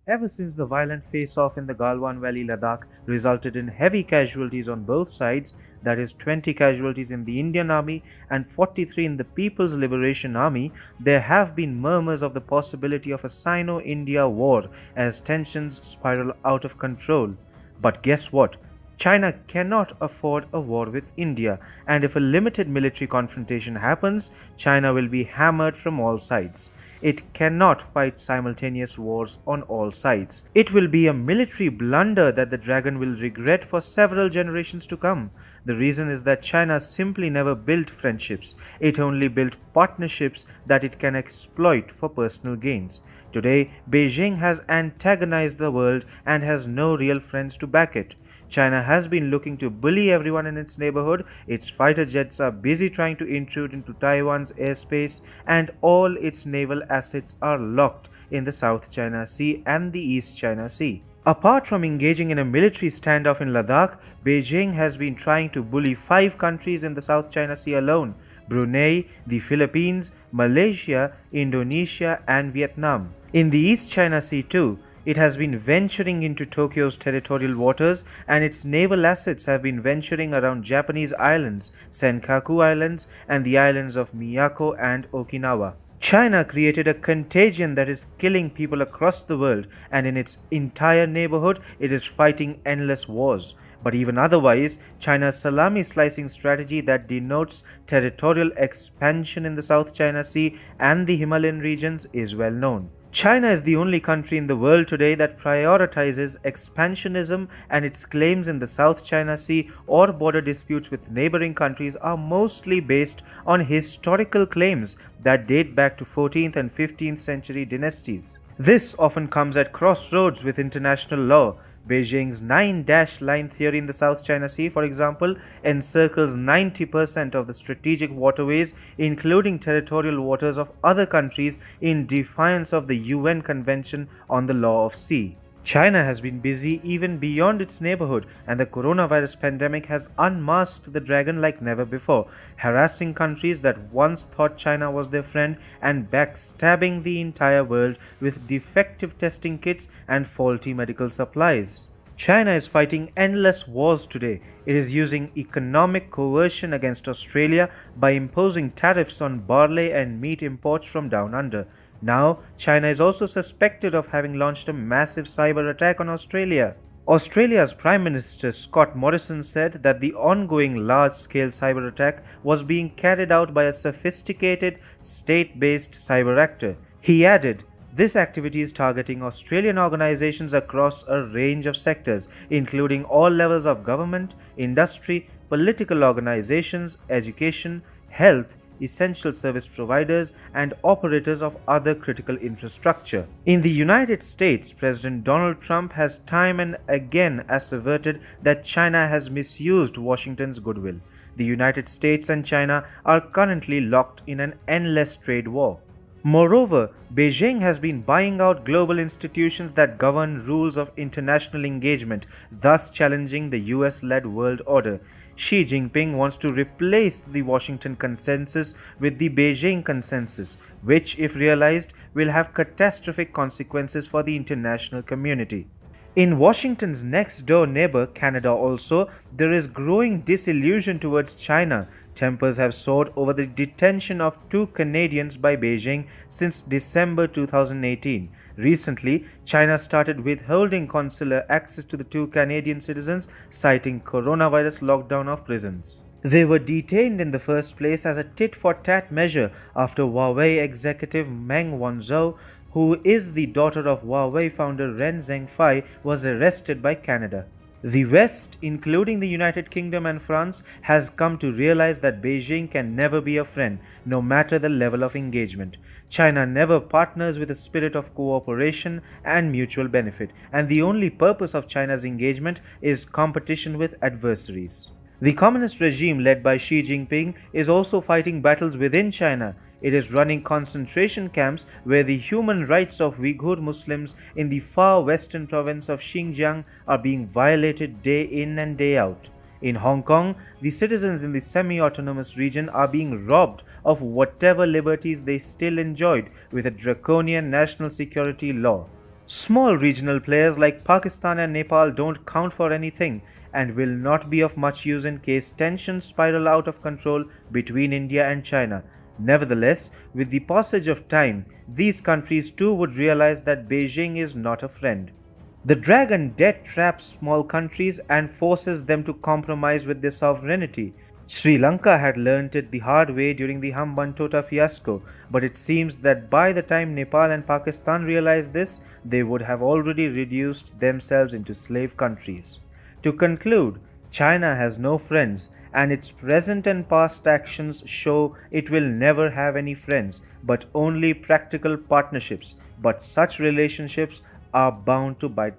Ever since the violent face-off in the Galwan Valley, Ladakh resulted in heavy casualties on both sides, that is 20 casualties in the Indian Army and 43 in the People's Liberation Army, there have been murmurs of the possibility of a Sino-India war as tensions spiral out of control. But guess what? China cannot afford a war with India, and if a limited military confrontation happens, China will be hammered from all sides. It cannot fight simultaneous wars on all sides. It will be a military blunder that the dragon will regret for several generations to come. The reason is that China simply never built friendships. It only built partnerships that it can exploit for personal gains. Today, Beijing has antagonized the world and has no real friends to back it. China has been looking to bully everyone in its neighborhood, its fighter jets are busy trying to intrude into Taiwan's airspace, and all its naval assets are locked in the South China Sea and the East China Sea. Apart from engaging in a military standoff in Ladakh, Beijing has been trying to bully 5 countries in the South China Sea alone: Brunei, the Philippines, Malaysia, Indonesia, and Vietnam. In the East China Sea too, it has been venturing into Tokyo's territorial waters, and its naval assets have been venturing around Japanese islands, Senkaku Islands, and the islands of Miyako and Okinawa. China created a contagion that is killing people across the world, and in its entire neighborhood, it is fighting endless wars. But even otherwise, China's salami slicing strategy that denotes territorial expansion in the South China Sea and the Himalayan regions is well known. China is the only country in the world today that prioritizes expansionism, and its claims in the South China Sea or border disputes with neighboring countries are mostly based on historical claims that date back to 14th and 15th century dynasties. This often comes at crossroads with international law. Beijing's 9-line theory in the South China Sea, for example, encircles 90% of the strategic waterways, including territorial waters of other countries, in defiance of the UN Convention on the Law of Sea. China has been busy even beyond its neighborhood, and the coronavirus pandemic has unmasked the dragon like never before, harassing countries that once thought China was their friend and backstabbing the entire world with defective testing kits and faulty medical supplies. China is fighting endless wars today. It is using economic coercion against Australia by imposing tariffs on barley and meat imports from down under. Now, China is also suspected of having launched a massive cyber attack on Australia. Australia's Prime Minister Scott Morrison said that the ongoing large-scale cyber attack was being carried out by a sophisticated, state-based cyber actor. He added, "This activity is targeting Australian organizations across a range of sectors, including all levels of government, industry, political organizations, education, health, essential service providers, and operators of other critical infrastructure." In the United States, President Donald Trump has time and again asserted that China has misused Washington's goodwill. The United States and China are currently locked in an endless trade war. Moreover, Beijing has been buying out global institutions that govern rules of international engagement, thus challenging the US-led world order. Xi Jinping wants to replace the Washington Consensus with the Beijing Consensus, which, if realized, will have catastrophic consequences for the international community. In Washington's next-door neighbor, Canada also, there is growing disillusion towards China. Tempers have soared over the detention of 2 Canadians by Beijing since December 2018. Recently, China started withholding consular access to the 2 Canadian citizens, citing coronavirus lockdown of prisons. They were detained in the first place as a tit-for-tat measure after Huawei executive Meng Wanzhou, who is the daughter of Huawei founder Ren Zhengfei, was arrested by Canada. The West, including the United Kingdom and France, has come to realize that Beijing can never be a friend, no matter the level of engagement. China never partners with a spirit of cooperation and mutual benefit, and the only purpose of China's engagement is competition with adversaries. The communist regime led by Xi Jinping is also fighting battles within China. It is running concentration camps where the human rights of Uyghur Muslims in the far western province of Xinjiang are being violated day in and day out. In Hong Kong, the citizens in the semi-autonomous region are being robbed of whatever liberties they still enjoyed with a draconian national security law. Small regional players like Pakistan and Nepal don't count for anything and will not be of much use in case tensions spiral out of control between India and China. Nevertheless, with the passage of time, these countries too would realize that Beijing is not a friend. The dragon debt traps small countries and forces them to compromise with their sovereignty. Sri Lanka had learnt it the hard way during the Hambantota fiasco, but it seems that by the time Nepal and Pakistan realized this, they would have already reduced themselves into slave countries. To conclude, China has no friends, and its present and past actions show it will never have any friends, but only practical partnerships. But such relationships are bound to bite